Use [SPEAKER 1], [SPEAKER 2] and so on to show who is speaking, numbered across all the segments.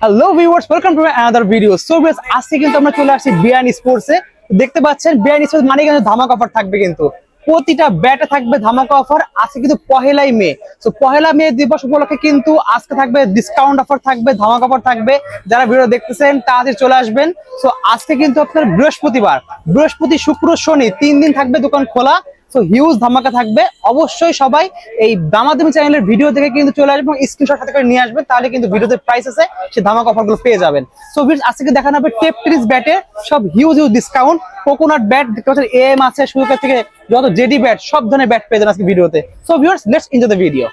[SPEAKER 1] Hello viewers, welcome to another video. So viewers, আজকে কিন্তু আমরা চলে আসছি বিআইন স্পোর্টসে। দেখতে পাচ্ছেন বিআইন স্পোর্টস মানে কিন্তু ধামাকা অফার থাকবে, কিন্তু প্রতিটা ব্যাটে থাকবে ধামাকা অফার। আজকে কিন্তু পহেলাই মে, তো পহেলা মে দিবস উপলক্ষে কিন্তু আজকে থাকবে ডিসকাউন্ট অফার থাকবে, ধামাকা অফার থাকবে। যারা ভিডিও দেখতেছেন তাড়াতাড়ি চলে আসবেন। সো আজকে কিন্তু আপনার বৃহস্পতিবার, বৃহস্পতি শুক্র শনি 3 দিন থাকবে দোকান খোলা। সো হিউজ ধামাকা থাকবে। অবশ্যই সবাই এই দামাদামি চ্যানেলের ভিডিও দেখে কিন্তু চলে আসবেন, স্ক্রিনশট সাথে করে নিয়ে আসবেন, তাহলে কিন্তু ভিডিওতে প্রাইস আছে সেই ধামাকা অফারগুলো পেয়ে যাবেন। সো ভিউয়ার্স, আজকে দেখানো হবে টেপট্রিজ ব্যাটে সব হিউজ ডিসকাউন্ট। কোকোনাট ব্যাট দেখতে পাচ্ছেন, এম আছে শুরু থেকে যত জেডি ব্যাট, সব ধরনের ব্যাট পেয়ে যাবেন আজকে ভিডিওতে। So viewers, let's enjoy the video.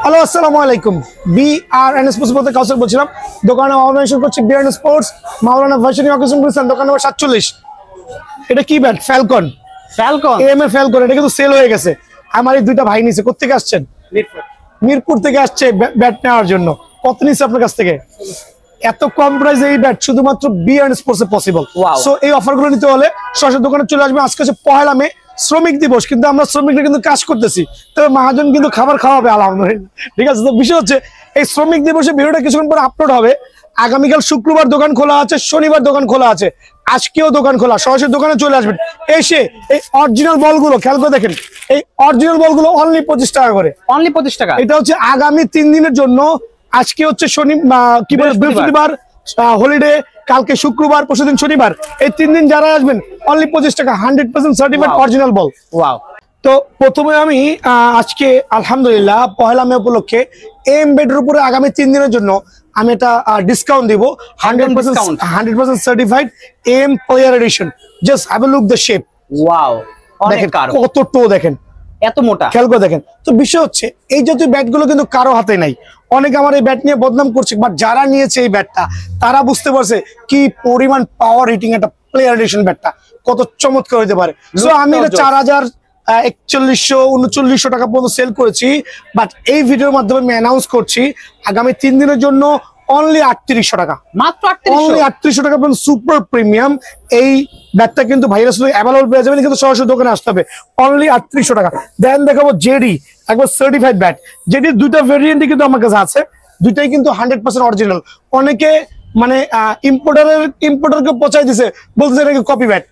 [SPEAKER 2] Hello, আসসালামু আলাইকুম। বিআরএন স্পোর্টস বলতে কাউসার বলছিলাম। দোকানে অর্গানাইজেশন করছি বিআরএন স্পোর্টস, মাওলানা ভার্সিটি অকেশন করেছেন, দোকান নম্বর 47। এটা কি bat? Falcon.
[SPEAKER 1] Falcon
[SPEAKER 2] M A Falcon. এটা কিন্তু সেল হয়ে গেছে। আমার এই দুইটা ভাই নিছে। কোথেকে আসছেন? মিরপুর থেকে আসছে ব্যাট নেওয়ার জন্য। কত নিচ্ছে আপনার কাছ থেকে? এত কম প্রাইসে এই ব্যাট শুধুমাত্র বিআরএন স্পোর্টসে পসিবল। সো এই অফারগুলো নিতে হলে সরাসরি দোকানে চলে আসবে। আজকে হচ্ছে পহেলা মে, শ্রমিক দিবস, কিন্তু আমরা শ্রমিকরা কিন্তু কাজ করতেছি, তবে মহাজন কিন্তু খাবার খাওয়াবে আলহামদুলিল্লাহ। ঠিক আছে, তো বিষয় হচ্ছে এই শ্রমিক দিবসে ভিডিওটা কিছুক্ষণ পরে আপলোড হবে। আগামীকাল শুক্রবার দোকান খোলা আছে, শনিবার দোকান খোলা আছে, আজকেও দোকান খোলা। সরাসরি দোকানে চলে আসবেন, এসে এই অরিজিনাল বলগুলো খেয়াল করে দেখেন। এই অরিজিনাল বলগুলো অনলি 25 টাকা করে।
[SPEAKER 1] অনলি 25 টাকা।
[SPEAKER 2] এটা হচ্ছে আগামী 3 দিনের জন্য। আজকে হচ্ছে কি বলে বৃহস্পতিবার হলিডে, কালকে শুক্রবার, পরশুদিন শনিবার। এই 3 দিন যারা আসবেন অনলি 25 টাকা, 100% সার্টিফাইড অরিজিনাল বল।
[SPEAKER 1] ওয়াও।
[SPEAKER 2] তো প্রথমে আমি আজকে আলহামদুলিল্লাহ পহেলা মে উপলক্ষে এম ব্যাটের উপরে আগামী 3 দিনের জন্য আমি একটা ডিসকাউন্ট দিব। 100% certified M player edition. Just have a look the shape.
[SPEAKER 1] Wow,
[SPEAKER 2] দেখেন কত টো, দেখেন
[SPEAKER 1] এত মোটা,
[SPEAKER 2] খেয়াল করে দেখেন। তো বিষয় হচ্ছে এই জাতীয় ব্যাটগুলো কিন্তু কারো হাতে নাই। অনেকে আমার এই ব্যাট নিয়ে বদনাম করছে, বাট যারা নিয়েছে এই ব্যাটটা তারা বুঝতে পারছে কি পরিমাণ পাওয়ার হিটিং একটা প্লেয়ার এডিশন ব্যাটটা কত চমৎকার হতে পারে। সো আমি এটা 4100-3900 টাকা পর্যন্ত সেল করেছি, বাট এই ভিডিওর মাধ্যমে আমি অ্যানাউন্স করছি আগামী 3 দিনের জন্য অনলি 3800 টাকা,
[SPEAKER 1] মাত্র
[SPEAKER 2] 3800 টাকা পর্যন্ত সুপার প্রিমিয়াম এই ব্যাটটা কিন্তু ভাইরা শুধু অ্যাভেলেবল পেয়ে যাবেন, কিন্তু সরাসরি দোকানে আসতে হবে। অনলি 3800 টাকা। দেন দেখাবো জেডি, একবার সার্টিফাইড ব্যাট। জেডির দুইটা ভেরিয়েন্টই কিন্তু আমার কাছে আছে, দুইটাই কিন্তু 100% অরিজিনাল। অনেকে মানে ইম্পোর্টারকে পচাই দিছে, বলতেছে নাকি কপি ব্যাট।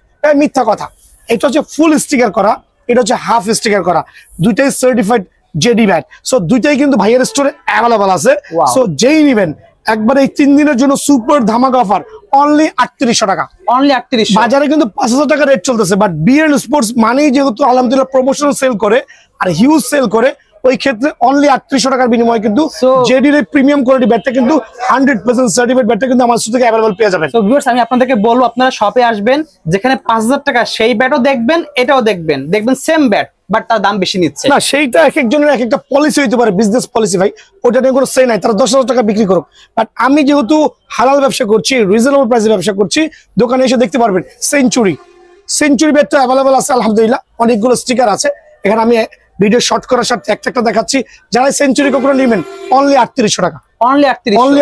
[SPEAKER 2] মিথ্যা কথা। এটা হচ্ছে ফুল স্টিকার করা, এটা হচ্ছে হাফ স্টিকার করা। দুইটাই সার্টিফাইড জেডি ব্যাট। সো দুইটাই কিন্তু ভাইয়ের স্টোরে অ্যাভেলেবল আছে। সো যেই নিবেন একবার এই 3 দিনের জন্য সুপার ধামাকা অফার, অনলি 3800 টাকা।
[SPEAKER 1] অনলি 3800।
[SPEAKER 2] বাজারে কিন্তু 5000 টাকা রেট চলতেছে, বাট বিআরএন স্পোর্টস মানেই যেহেতু আলহামদুলিল্লাহ প্রমোশনাল সেল করে আর হিউজ সেল করে, ওই ক্ষেত্রে অনলি 3800 টাকার বিনিময়ে কিন্তু জেডির এই প্রিমিয়াম কোয়ালিটি ব্যাটটা কিন্তু 100% সার্টিফাইড ব্যাটটা কিন্তু আমার থেকে অ্যাভেলেবল পেয়ে যাবেন।
[SPEAKER 1] সো ভিউয়ার্স, আমি আপনাদেরকে বলবো আপনারা শপে আসবেন, যেখানে 5000 টাকা সেই ব্যাটও দেখবেন, এটাও দেখবেন সেম ব্যাট, বাট তার দাম বেশি নিচ্ছে
[SPEAKER 2] না। সেইটা এক একজনের এক একটা পলিসি হইতে পারে, বিজনেস পলিসি ভাই, ওটা নিয়ে কোনো সে নাই। তারা 10,000 টাকা বিক্রি করুক, বাট আমি যেহেতু হালাল ব্যবসা করছি, রিজনেবল প্রাইসে ব্যবসা করছি, দোকানে এসে দেখতে পারবেন সেঞ্চুরি ব্যাটটা অ্যাভেলেবল আছে আলহামদুলিল্লাহ। অনেকগুলো স্টিকার আছে এখানে, আমি ভিডিও শর্ট করার সাথে একটা দেখাচ্ছি। যারা সেঞ্চুরি কোকোনাট নেবেন অনলি 3800 টাকা, অনলি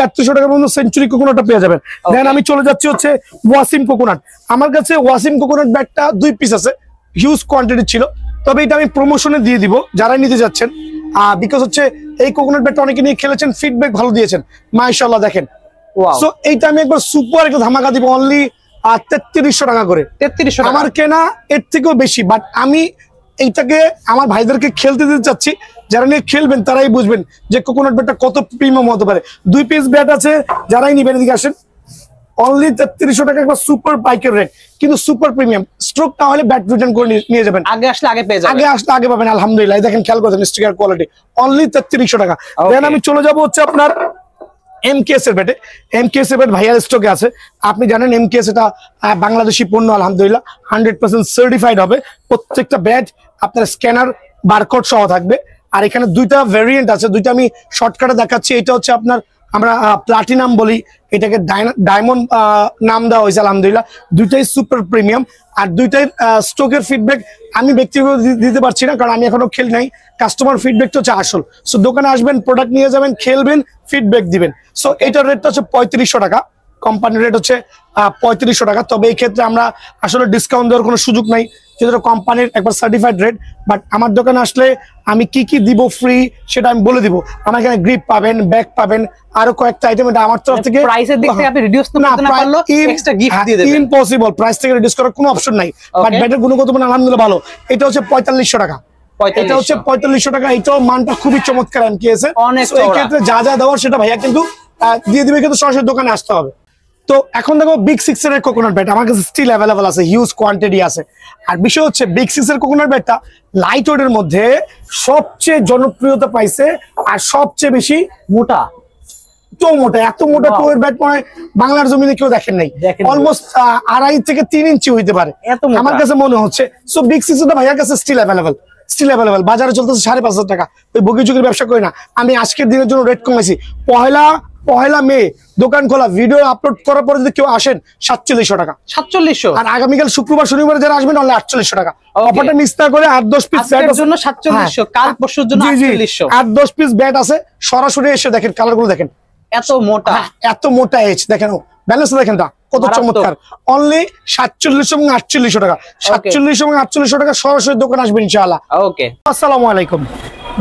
[SPEAKER 2] 3800 টাকা পর্যন্ত সেঞ্চুরি কোকোনাটটা পেয়ে যাবেন। দেন আমি চলে যাচ্ছি হচ্ছে ওয়াসিম কোকোনাট। আমার কাছে ওয়াসিম কোকোনাট ব্যাটটা 2 পিস আছে, হিউজ কোয়ান্টিটি ছিল, তবে এটা আমি প্রমোশনে দিয়ে দিব যারাই নিতে যাচ্ছেন। বিকজ হচ্ছে এই কোকোনাট ব্যাটটা অনেকে নিয়ে খেলেছেন, ফিডব্যাক ভালো দিয়েছেন মাশাআল্লাহ। দেখেন, সো এইটা আমি একবার সুপার একটা ধামাকা দিব, অনলি 3300 টাকা করে। 3300 আমার কেনা এর থেকেও বেশি, বাট আমি এইটাকে আমার ভাইদেরকে খেলতে দিতে চাচ্ছি। যারা নিয়ে খেলবেন তারাই বুঝবেন যে কোকোনাট ব্যাটটা কত প্রিমিয়াম হতে পারে। 2 পিস ব্যাট আছে, যারাই নিবেন এদিকে আসেন। অনলি 3300 টাকা একবার সুপার বাইকের রেট, কিন্তু সুপার প্রিমিয়াম। স্ট্রোক না হলে ব্যাট রিটার্ন করে নিয়ে যাবেন।
[SPEAKER 1] আগে আসলে আগে পেয়ে যাবেন,
[SPEAKER 2] আগে আসলে আগে পাবেন আলহামদুলিল্লাহ। দেখেন খেয়াল করছেন স্টিকার কোয়ালিটি, অনলি 3300 টাকা। দেন আমি চলে যাব হচ্ছে আপনার এমকেএস এর ব্যাটে। এমকেএস এর ব্যাট ভাইয়ার স্টকে আছে। আপনি জানেন এমকেএস এটা বাংলাদেশি পণ্য আলহামদুলিল্লাহ, 100% সার্টিফাইড হবে। প্রত্যেকটা ব্যাট আপনার স্ক্যানার বারকোড সহ থাকবে। আর এখানে দুইটা ভেরিয়েন্ট আছে, দুইটা আমি শর্টকাটে দেখাচ্ছি। এটা হচ্ছে আপনার আমরা প্লাটিনাম বলি, এটাকে ডায়মন্ড নাম দেওয়া হয়েছে আলহামদুলিল্লাহ। দুইটাই সুপার প্রিমিয়াম, আর দুইটাই স্টকের ফিডব্যাক আমি ব্যক্তিগত দিতে পারছি না, কারণ আমি এখনো খেলি নাই। কাস্টমার ফিডব্যাকটা হচ্ছে আসল। সো দোকানে আসবেন, প্রোডাক্ট নিয়ে যাবেন, খেলবেন, ফিডব্যাক দিবেন। সো এটার রেটটা হচ্ছে 3500 টাকা, কোম্পানির রেট হচ্ছে 3500 টাকা। তবে এই ক্ষেত্রে আমরা আসলে ডিসকাউন্ট দেওয়ার কোনো সুযোগ নাই। যেটা কোম্পানির একবার সার্টিফাইড রেট। বাট আমার দোকানে আসলে আমি কি কি দিব ফ্রি সেটা আমি বলে দিব। আমার এখানে গ্রিপ পাবেন, ব্যাগ পাবেন, আরো কয়েকটা আইটেম এটা আমার তরফ থেকে।
[SPEAKER 1] প্রাইসের দিক থেকে আপনি রিডিউস করতে না পারলেও এক্সট্রা গিফট দিয়ে দেবেন।
[SPEAKER 2] ইম্পসিবল, প্রাইস থেকে রিডিউস করার কোনো অপশন নাই। বাট ব্যাটের গুণগত মান আলহামদুলিল্লাহ ভালো। এটা হচ্ছে 4500 টাকা, এটা হচ্ছে 4500 টাকা। এটাও মানটা খুবই চমৎকার এমকেএস এর। এই ক্ষেত্রে যা যা দেওয়ার সেটা ভাইয়া কিন্তু দিয়ে দিবে, কিন্তু সরাসরি দোকানে আসতে হবে। তো এখন দেখো বিগ 6 এর কোকোনাট ব্যাট আমার কাছে স্টিল অ্যাভেলেবল আছে, হিউজ কোয়ান্টিটি আছে। আর বিষয় হচ্ছে বিগ 6 এর কোকোনাট ব্যাটটা লাইট ওয়েটের মধ্যে সবচেয়ে জনপ্রিয়তা পাইছে আর সবচেয়ে বেশি মোটা। তো মোটা, এত মোটা তো এর ব্যাট মনে হয় বাংলার জমিনে কেউ দেখেন নাই। অলমোস্ট 2.5 থেকে 3 ইঞ্চি হইতে পারে আমার কাছে মনে হচ্ছে। সো বিগ 6 এর ভাইয়ার কাছে স্টিল অ্যাভেলেবল। বাজারে চলতেছে 5,500 টাকা। ওই বগিচুগির ব্যবসা করি না আমি। আজকের দিনের জন্য রেট কমাইছি। পহেলা মে দোকান খোলা, ভিডিও আপলোড করার পরে যদি কেউ আসেন 4700 টাকা।
[SPEAKER 1] 4700।
[SPEAKER 2] আর আগামীকাল শুক্রবার শনিবার যারা আসবেন অনলি 4800 টাকা। অফারটা মিস না করে 8-10 পিস ব্যাট এর জন্য
[SPEAKER 1] 4700, কাল পরশুর জন্য 4800।
[SPEAKER 2] 8-10 পিস ব্যাট আছে, সরাসরি এসে দেখেন কালারগুলো দেখেন। এত মোটা এজ দেখেন, ব্যালেন্স দেখেন কত চমৎকার। অনলি 4700 এবং 4800 টাকা। 4700 এবং 4800 টাকা সরাসরি দোকান আসবেন ইনশাআল্লাহ।
[SPEAKER 1] ওকে,
[SPEAKER 2] আসসালামু আলাইকুম।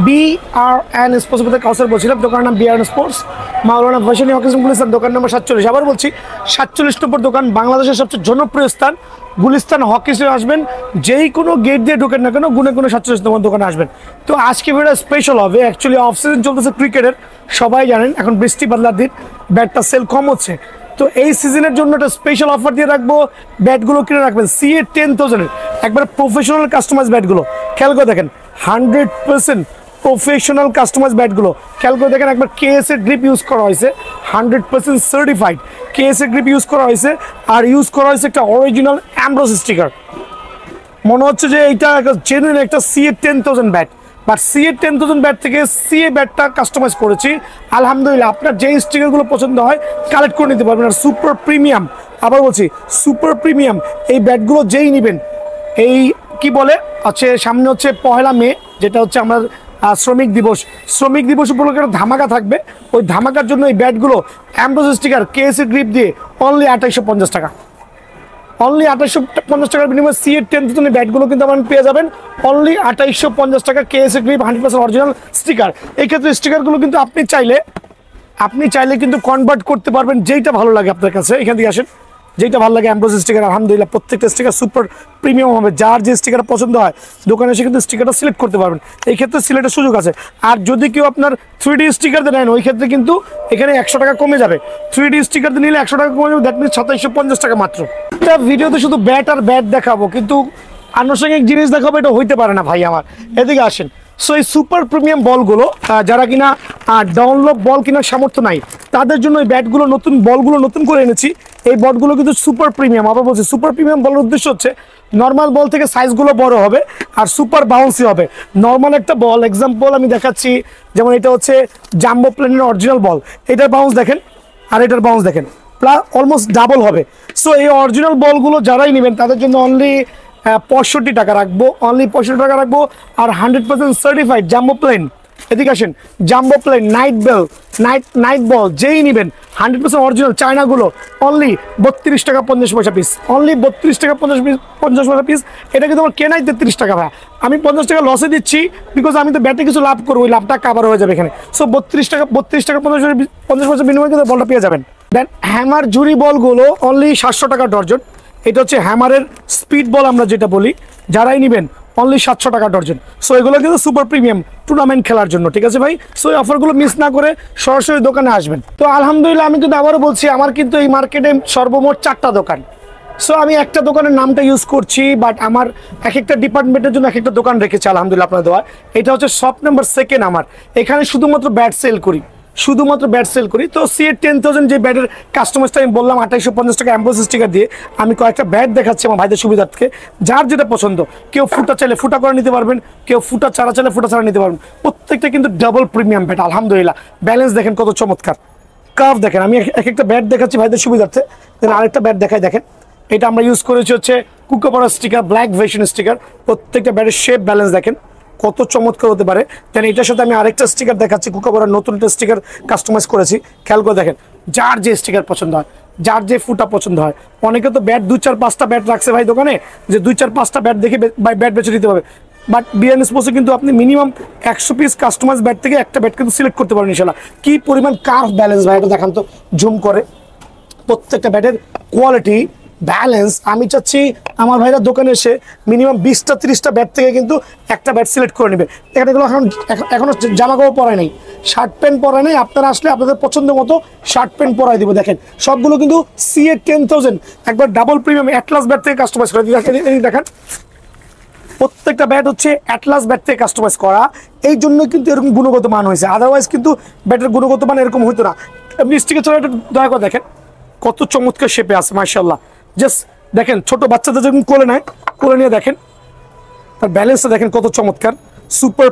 [SPEAKER 2] BRN স্পোর্টস থেকে কাউসার বলছিলাম। দোকানের নাম BRN স্পোর্টস, মাওলানা ভাসানী অকেশন গুলিস্তান, দোকান নম্বর 47। আবার বলছি 47 নম্বর দোকান, বাংলাদেশের সবচেয়ে জনপ্রিয় স্থান গুলিস্তান হকি স্টেডিয়ামে আসবেন। যেই কোনো গেট দিয়ে ঢোকেন না কেন গুনে 47 নম্বর দোকানে আসবেন। তো আজকে ভিডিও স্পেশাল হবে। অ্যাকচুয়ালি অফ সিজন চলতেছে ক্রিকেটের, সবাই জানেন এখন বৃষ্টি বাদলার দিন, ব্যাটটা সেল কম হচ্ছে। তো এই সিজনের জন্য একটা স্পেশাল অফার দিয়ে রাখবো। ব্যাটগুলো কিনে রাখবেন CA 10,000 এর একবার প্রফেশনাল কাস্টমাইজ ব্যাটগুলো। খেয়াল করে দেখেন 100% প্রফেশনাল কাস্টমাইজ ব্যাটগুলো। খেয়াল করে দেখেন একবার KS এর গ্রিপ ইউজ করা হয়েছে, 100% সার্টিফাইড KS এর গ্রিপ ইউজ করা হয়েছে। আর ইউজ করা হয়েছে একটা অরিজিনাল অ্যামব্রোস স্টিকার। মনে হচ্ছে যে এইটা একটা জেনুইন একটা CA 10,000 bat. But CA 10,000 bat থেকে CA ব্যাটটা কাস্টমাইজ করেছি। আলহামদুলিল্লাহ আপনার যেই স্টিকারগুলো পছন্দ হয় কালেক্ট করে নিতে পারবেন। আর সুপার প্রিমিয়াম, আবার বলছি সুপার প্রিমিয়াম এই ব্যাটগুলো যেই নেবেন, এই কি বলে আছে সামনে হচ্ছে 1 মে, যেটা হচ্ছে আমার শ্রমিক দিবস উপলক্ষে একটা ধামাকা থাকবে। ওই ধামাকার জন্য এই ব্যাটগুলো অ্যামব্রোস স্টিকার KS এর গ্রিপ দিয়ে অনলি 2850 টাকা। অনলি 2850 টাকার বিনিময়ে CA 10,000 ব্যাটগুলো কিন্তু আপনারা পেয়ে যাবেন অনলি 2850 টাকা। KS এর গ্রিপ 100% অরিজিনাল স্টিকার। এই ক্ষেত্রে স্টিকারগুলো কিন্তু আপনি চাইলে কিন্তু কনভার্ট করতে পারবেন যেইটা ভালো লাগে আপনার কাছে। এখান থেকে আসেন, যেটা ভালো লাগে অ্যামব্রোস স্টিকার। আলহামদুলিল্লাহ প্রত্যেকটা স্টিকার সুপার প্রিমিয়াম হবে। যার যে স্টিকার পছন্দ হয় দোকানে এসে কিন্তু স্টিকারটা সিলেক্ট করতে পারবেন। এই ক্ষেত্রে সিলেক্টের সুযোগ আছে। আর যদি কেউ আপনার 3D স্টিকার দিয়ে নেন ওই ক্ষেত্রে কিন্তু এখানে 100 টাকা কমে যাবে। 3D স্টিকার দিয়ে নিলে 100 টাকা কমে যাবে, দ্যাট মিনস 2750 টাকা মাত্র। এটা ভিডিওতে শুধু ব্যাট আর ব্যাট দেখাবো, কিন্তু আনুষঙ্গিক জিনিস দেখাবো এটা হইতে পারে না ভাই আমার। এদিকে আসেন। সো এই সুপার প্রিমিয়াম বলগুলো যারা কিনা ডাউনলোড বল কেনার সামর্থ্য নাই তাদের জন্য এই ব্যাটগুলো বলগুলো নতুন করে এনেছি। এই বলগুলো কিন্তু সুপার প্রিমিয়াম। আবার বলছি সুপার প্রিমিয়াম বলার উদ্দেশ্য হচ্ছে নর্মাল বল থেকে সাইজগুলো বড় হবে আর সুপার বাউন্সি হবে। নর্মাল একটা বল এক্সাম্পল আমি দেখাচ্ছি, যেমন এটা হচ্ছে জাম্বো প্লেনের অরিজিনাল বল, এটার বাউন্স দেখেন আর এটার বাউন্স দেখেন, প্লাস অলমোস্ট ডাবল হবে। সো এই অরিজিনাল বলগুলো যারাই নেবেন তাদের জন্য অনলি 65 টাকা রাখবো, অনলি 65 টাকা রাখবো। আর 100% সার্টিফাইড জাম্বো প্লেন, এদিকে আসেন, জাম্বো প্লেন নাইট বল যেই নেবেন 100% অরিজিনাল চায়নাগুলো অনলি 32 টাকা 50 পয়সা পিস। অনলি 32 টাকা 50 পয়সা পিস। এটা কিন্তু আমার কেনাই 33 টাকা ভাই, আমি 50 টাকা লসে দিচ্ছি বিকজ আমি তো ব্যাটে কিছু লাভ করবো, ওই লাভটা কাভার হয়ে যাবে এখানে। সো 32 টাকা 50 পয়সা বিনিময়ে কিন্তু বলটা পেয়ে যাবেন। দেন হ্যামার জুরি বলগুলো অনলি 700 টাকা ডর্জন। এটা হচ্ছে হ্যামারের স্পিড বল আমরা যেটা বলি, যারাই নেবেন অনলি 700 টাকা ডর্জন। সো এগুলো কিন্তু সুপার প্রিমিয়াম টুর্নামেন্ট খেলার জন্য, ঠিক আছে ভাই। সো এই অফারগুলো মিস না করে সরাসরি দোকানে আসবেন। তো আলহামদুলিল্লাহ আমি কিন্তু আবারও বলছি আমার কিন্তু এই মার্কেটে সর্বমোট 4টা দোকান। সো আমি একটা দোকানের নামটা ইউজ করছি, বাট আমার এক একটা ডিপার্টমেন্টের জন্য এক একটা দোকান রেখেছি আলহামদুলিল্লাহ আপনার দোয়া। এটা হচ্ছে শপ নাম্বার 2 আমার। এখানে শুধুমাত্র ব্যাট সেল করি, তো CA 10,000 যে ব্যাটের কাস্টমাইজটা আমি বললাম 2850 টাকা অ্যামব্রোস স্টিকার দিয়ে আমি কয়েকটা ব্যাট দেখাচ্ছি আমার ভাইদের সুবিধার্থে। যার যেটা পছন্দ, কেউ ফুটা চাইলে ফুটা করে নিতে পারবেন, কেউ ফুটা চারা চাইলে ফুটা ছাড়া নিতে পারবেন। প্রত্যেকটা কিন্তু ডাবল প্রিমিয়াম ব্যাট আলহামদুলিল্লাহ। ব্যালেন্স দেখেন কত চমৎকার, কার্ভ দেখেন। আমি এক একটা ব্যাট দেখাচ্ছি ভাইদের সুবিধার্থে, দেন আরেকটা ব্যাট দেখাই দেখেন। এটা আমরা ইউজ করেছি হচ্ছে কুকাপাড়া স্টিকার, ব্ল্যাক ভেশন স্টিকার। প্রত্যেকটা ব্যাটের শেপ ব্যালেন্স দেখেন, কত চমৎকার হতে পারে। দেন এটার সাথে আমি আরেকটা স্টিকার দেখাচ্ছি, কোকাকোলার নতুন একটা স্টিকার কাস্টমাইজ করেছি, খেয়াল করে দেখেন। যার যে স্টিকার পছন্দ হয়, যার যে ফুটা পছন্দ হয়, অনেকে তো ব্যাট 2-4-5টা ব্যাট রাখছে ভাই দোকানে, যে 2-4-5টা ব্যাট দেখে ব্যাট বেছে দিতে হবে। বাট বিএন স্পোর্টসে কিন্তু আপনি মিনিমাম 100 পিস কাস্টমাইজ ব্যাট থেকে একটা ব্যাট কিন্তু সিলেক্ট করতে পারেন ইনশাল্লাহ। কি পরিমাণ কার্ভ ব্যালেন্স ভাই, এটা দেখান তো জুম করে। প্রত্যেকটা ব্যাটের কোয়ালিটি ব্যালেন্স, আমি চাচ্ছি আমার ভাইরা দোকানে এসে মিনিমাম 20-30টা ব্যাট থেকে কিন্তু একটা ব্যাট সিলেক্ট করে নেবে। এখানে এগুলো এখনো জামা কাপড় পরায় নেই, শার্ট প্যান্ট পরায় নেই, আপনারা আসলে আপনাদের পছন্দ মতো শার্ট প্যান্ট পরাই দিব। দেখেন সবগুলো কিন্তু CA 10,000 একবার ডাবল প্রিমিয়াম অ্যাটলাস ব্যাট থেকে কাস্টমাইজ করে দেখেন। প্রত্যেকটা ব্যাট হচ্ছে অ্যাটলাস ব্যাট থেকে কাস্টমাইজ করা, এই জন্য কিন্তু এরকম গুণগত মান হয়েছে, আদারওয়াইজ কিন্তু ব্যাটের গুণগত মান এরকম হতো না। আপনি স্টিকের ছড়া একটু দয়া করে দেখেন কত চমৎকার শেপে আছে মাশাআল্লাহ। জাস্ট দেখেন ছোট বাচ্চাদের যখন কোলে নেয়, কোলে নিয়ে দেখেন তার ব্যালেন্সটা দেখেন কত চমৎকার। সুপার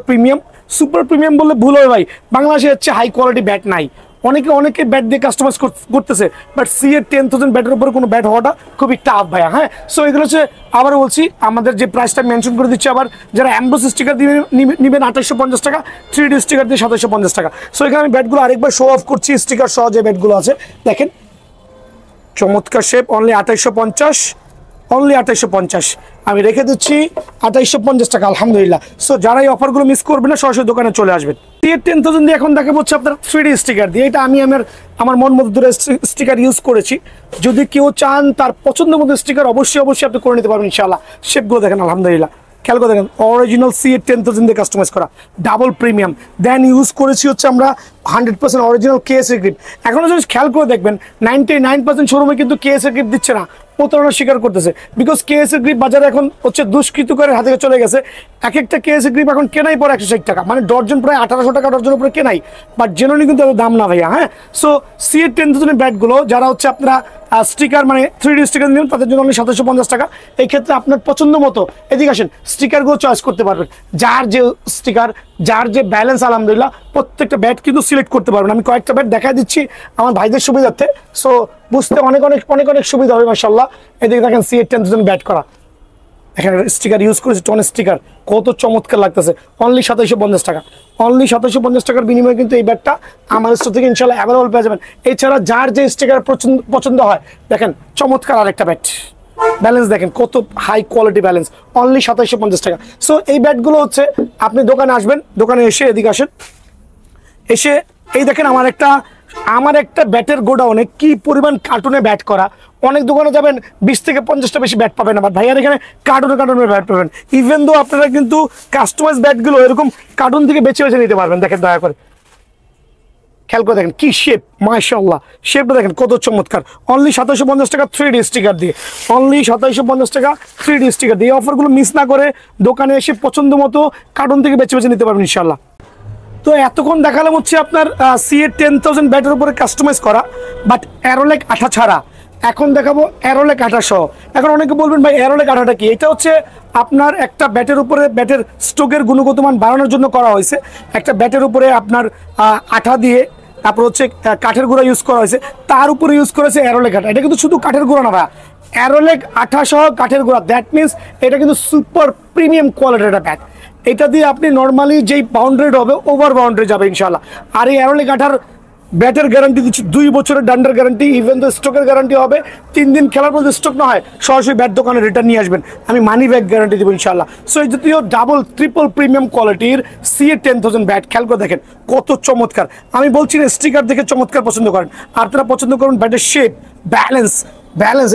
[SPEAKER 2] প্রিমিয়াম বললে ভুল হবে ভাই, বাংলাদেশে হচ্ছে হাই কোয়ালিটি ব্যাট নাই। অনেকে ব্যাট দিয়ে কাস্টমাইজ করতেছে, বাট CA 10,000 ব্যাটের উপরে কোনো ব্যাট হওয়াটা খুবই টাফ ভাইয়া। হ্যাঁ, সো এগুলো হচ্ছে আবারও বলছি, আমাদের যে প্রাইসটা মেনশন করে দিচ্ছি, আবার যারা অ্যাম্বোস স্টিকার দিয়ে নেবেন 2850 টাকা, 3D স্টিকার দিয়ে 2750 টাকা। সো এখানে আমি ব্যাটগুলো আরেকবার শো অফ করছি, স্টিকার সহ যে ব্যাটগুলো আছে দেখেন, চমৎকার শেপ, অনলি 2850, অনলি 2850 আমি রেখে দিচ্ছি 2850 টাকা আলহামদুলিল্লাহ। সো যারা এই অফারগুলো মিস করবেন না, সরাসরি দোকানে চলে আসবেন। CA 10,000 দিয়ে এখন দেখা হচ্ছে আপনার 3D স্টিকার দিয়ে, এটা আমি আমার মন মতো দূরে স্টিকার ইউজ করেছি। যদি কেউ চান তার পছন্দ মতো স্টিকার অবশ্যই আপনি করে নিতে পারবেন ইনশাআল্লাহ। শেপগুলো দেখেন আলহামদুলিল্লাহ, খেয়াল করে দেখেন, অরিজিনাল CA 10,000 দিয়ে কাস্টমাইজ করা, ডাবল প্রিমিয়াম। দেন ইউজ করেছি হচ্ছে আমরা 100% অরিজিনাল KSA গ্রিপ। এখনো যদি খেয়াল করে দেখবেন 99% শোরুমে কিন্তু KSA গ্রিপ দিচ্ছে না, প্রতারণা স্বীকার করতেছে। বিকজ KSA গ্রিপ বাজারে এখন হচ্ছে দুষ্কৃতকারের হাতে চলে গেছে। একটা KSA গ্রিপ এখন কেনাই পরে 160 টাকা, মানে ডর্জন প্রায় 1800 টাকা ডর্জন উপরে কেনাই, বাট জেনুইনলি কিন্তু এত দাম না ভাইয়া। হ্যাঁ, সো CA 10,000 ব্যাটগুলো যারা হচ্ছে আপনারা স্টিকার মানে 3D স্টিকার নিন, তাদের জন্য অনলি 2750 টাকা। এই ক্ষেত্রে আপনার পছন্দ মতো এদিকে আসেন স্টিকারগুলো চয়েস করতে পারবেন, যার যে স্টিকার, যার যে ব্যালেন্স আলহামদুলিল্লাহ প্রত্যেকটা ব্যাট কিন্তু সিলেক্ট করতে পারবেন। আমি কয়েকটা ব্যাট দেখা দিচ্ছি আমার ভাইদের সুবিধার্থে, সো বুঝতে অনেক সুবিধা হবে মাশাআল্লাহ। এদিকে দেখেন CA 10,000 ব্যাট করা, এখানে স্টিকার ইউজ করেছে, টন স্টিকার, কত চমৎকার লাগতেছে। অনলি 2750 টাকা, অনলি 2750 টাকার বিনিময়ে কিন্তু এই ব্যাটটা আমার স্টোর থেকে ইনশাআল্লাহ অ্যাভেলেবল পেয়ে যাবেন। এছাড়া যার যে স্টিকার পছন্দ হয়, দেখেন চমৎকার আরেকটা ব্যাট, ব্যালেন্স দেখেন কত হাই কোয়ালিটি ব্যালেন্স, অনলি 2750 টাকা। সো এই ব্যাটগুলো হচ্ছে আপনি দোকানে আসবেন, দোকানে এসে এদিকে আসেন, এসে এই দেখেন আমার একটা ব্যাটের গোডাউনে কি পরিমাণ কার্টুনে ব্যাট করা। অনেক দোকানে যাবেন 20 থেকে 50টা বেশি ব্যাট পাবেন, আবার ভাইয়ার এখানে কার্টুনে ব্যাট পাবেন। ইভেন দো আপনারা কিন্তু কাস্টমাইজ ব্যাটগুলো এরকম কার্টুন থেকে বেছে নিতে পারবেন। দেখেন দয়া করে খেয়াল করে দেখেন কি শেপ, মাশাআল্লাহ শেপটা দেখেন কত চমৎকার। অনলি 2750 টাকা 3D স্টিকার দিয়ে, অনলি 2750 টাকা 3D স্টিকার দিয়ে। এই অফারগুলো মিস না করে দোকানে এসে পছন্দ মতো কার্টুন থেকে বেছে নিতে পারবেন ইনশাআল্লাহ। তো এতক্ষণ দেখালাম হচ্ছে আপনার CA 10,000 ব্যাটের উপরে কাস্টমাইজ করা, বাট অ্যারোলেক আঠা ছাড়া। এখন দেখাবো অ্যারোলেক আঠা সহ। এখন অনেকে বলবেন ভাই অ্যারোলেক আঠাটা কি? এটা হচ্ছে আপনার একটা ব্যাটের উপরে ব্যাটের স্ট্রোকের গুণগত মান বাড়ানোর জন্য করা হয়েছে। একটা ব্যাটের উপরে আপনার আঠা দিয়ে, তারপর হচ্ছে কাঠের গুঁড়া ইউজ করা হয়েছে, তার উপরে ইউজ করেছে অ্যারোলেক আঠা। এটা কিন্তু শুধু কাঠের গুঁড়া না ভাই, অ্যারোলেক আঠা সহ কাঠের গুঁড়া, দ্যাট মিনস এটা কিন্তু সুপার প্রিমিয়াম কোয়ালিটির একটা ব্যাট। এটা দিয়ে আপনি নর্মালি যেই বাউন্ডারি হবে ওভার বাউন্ডারি যাবে ইনশাআল্লাহ। আর এই অ্যারোলেক আঠার ব্যাটের গ্যারান্টি দিচ্ছি 2 বছরের ডান্ডার গ্যারান্টি, ইভেন তো স্টকের গ্যারান্টি হবে 3 দিন খেলার পর স্টক না হয় সরাসরি ব্যাট দোকানে রিটার্ন নিয়ে আসবেন, আমি মানি ব্যাক গ্যারান্টি দেবো ইনশাআল্লাহ। সো এই জাতীয় ডাবল ট্রিপল প্রিমিয়াম কোয়ালিটির CA 10,000 ব্যাট খেয়াল করে দেখেন কত চমৎকার। আমি বলছি না স্টিকার দেখে চমৎকার পছন্দ করেন, আর তারা পছন্দ করুন ব্যাটের শেপ, ব্যালেন্স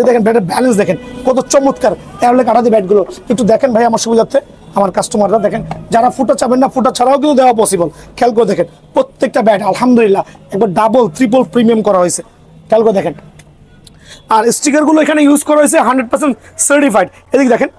[SPEAKER 2] এই দেখেন ব্যাটের ব্যালেন্স দেখেন কত চমৎকার। অ্যারোলেক আঠা দিয়ে ব্যাটগুলো একটু দেখেন ভাই আমার সুবিধার্থে, আমার কাস্টমাররা দেখেন, যারা ফুটা চাবেন না ফুটা ছাড়াও কিন্তু দেওয়া পসিবল। খেয়াল করে দেখেন প্রত্যেকটা ব্যাট আলহামদুলিল্লাহ একবার ডাবল ট্রিপল প্রিমিয়াম করা হয়েছে, খেয়াল করে দেখেন। আর স্টিকারগুলো এখানে ইউজ করা হয়েছে 100% সার্টিফাইড। এদিকে দেখেন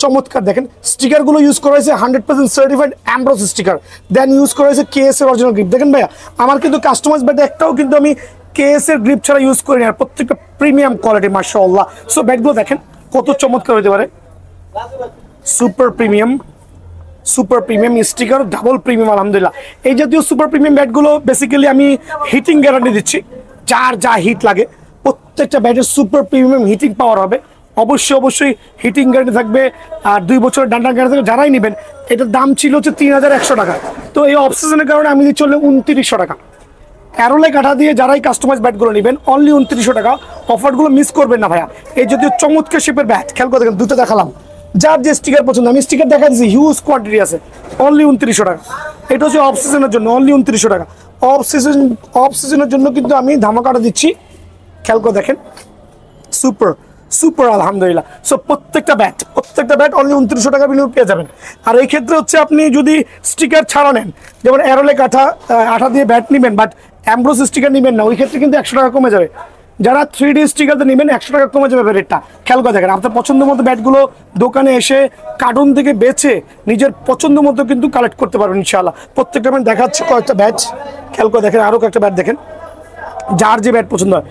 [SPEAKER 2] চমৎকার, দেখেন স্টিকারগুলো ইউজ করা হয়েছে 100% সার্টিফাইড অ্যাম্ব্রোস স্টিকার। দেন ইউজ করা হয়েছে KSA অরিজিনাল গ্রিপ। দেখেন ভাইয়া আমার কিন্তু কাস্টমাইজ ব্যাট একটাও কিন্তু আমি KSA গ্রিপ ছাড়া ইউজ করিনি, আর প্রত্যেকটা প্রিমিয়াম কোয়ালিটি মাশাআল্লাহ। সো ব্যাটগুলো দেখেন কত চমৎকার হতে পারে, super premium sticker, double premium আলহামদুলিল্লাহ। এই জাতীয় সুপার প্রিমিয়াম ব্যাটগুলো বেসিক্যালি আমি হিটিং গ্যারান্টি দিচ্ছি, যার যা হিট লাগে প্রত্যেকটা ব্যাটের সুপার প্রিমিয়াম হিটিং পাওয়ার হবে, অবশ্যই অবশ্যই হিটিং গ্যারান্টি থাকবে আর 2 বছরের ডান্ডা গ্যারান্টি থাকবে। যারাই নেবেন, এটার দাম ছিল হচ্ছে 3100 টাকা, তো এই অফ সিজনের কারণে আমি দিচ্ছি 2900 টাকা। অ্যারোলে কাঠা দিয়ে যারাই কাস্টমাইজ ব্যাটগুলো নেবেন অনলি 2900 টাকা। অফারগুলো মিস করবেন না ভাইয়া। এই যদিও চমৎকার শেপের ব্যাট, খেয়াল করে দেখেন, দুটো দেখালাম, যার যে স্টিকার পছন্দ, আমি স্টিকার দেখা দিচ্ছি, হিউজ কোয়ান্টিটি আছে, অনলি 2900 টাকা। এটা হচ্ছে অফ সিজনের জন্য, অনলি 2900 টাকা। অফ সিজনের জন্য কিন্তু আমি ধামাকাটা দিচ্ছি, খেয়াল করে দেখেন, সুপার সুপার আলহামদুলিল্লাহ। সো প্রত্যেকটা ব্যাট অনলি 2900 টাকা বিনিয়োগ পেয়ে যাবেন। আর এই ক্ষেত্রে হচ্ছে আপনি যদি স্টিকার ছাড়া নেন, যেমন অ্যারোলে আঠা দিয়ে ব্যাট নেবেন বাট অ্যাম্ব্রোস স্টিকার নেবেন না, ওই ক্ষেত্রে কিন্তু 100 টাকা কমে যাবে। যারা 3D স্টিকারতে নেবেন 100 টাকা কমে যাবে রেটটা। খেয়াল করে দেখেন, আপনার পছন্দ মতো ব্যাটগুলো দোকানে এসে কার্টুন থেকে বেছে নিজের পছন্দ মতো কিন্তু কালেক্ট করতে পারবেন ইনশাআল্লাহ। প্রত্যেকটা ব্যাট দেখাচ্ছে কয়েকটা ব্যাট, খেয়াল করে দেখেন, আরও কয়েকটা ব্যাট দেখেন, যার যে ব্যাট পছন্দ হয়,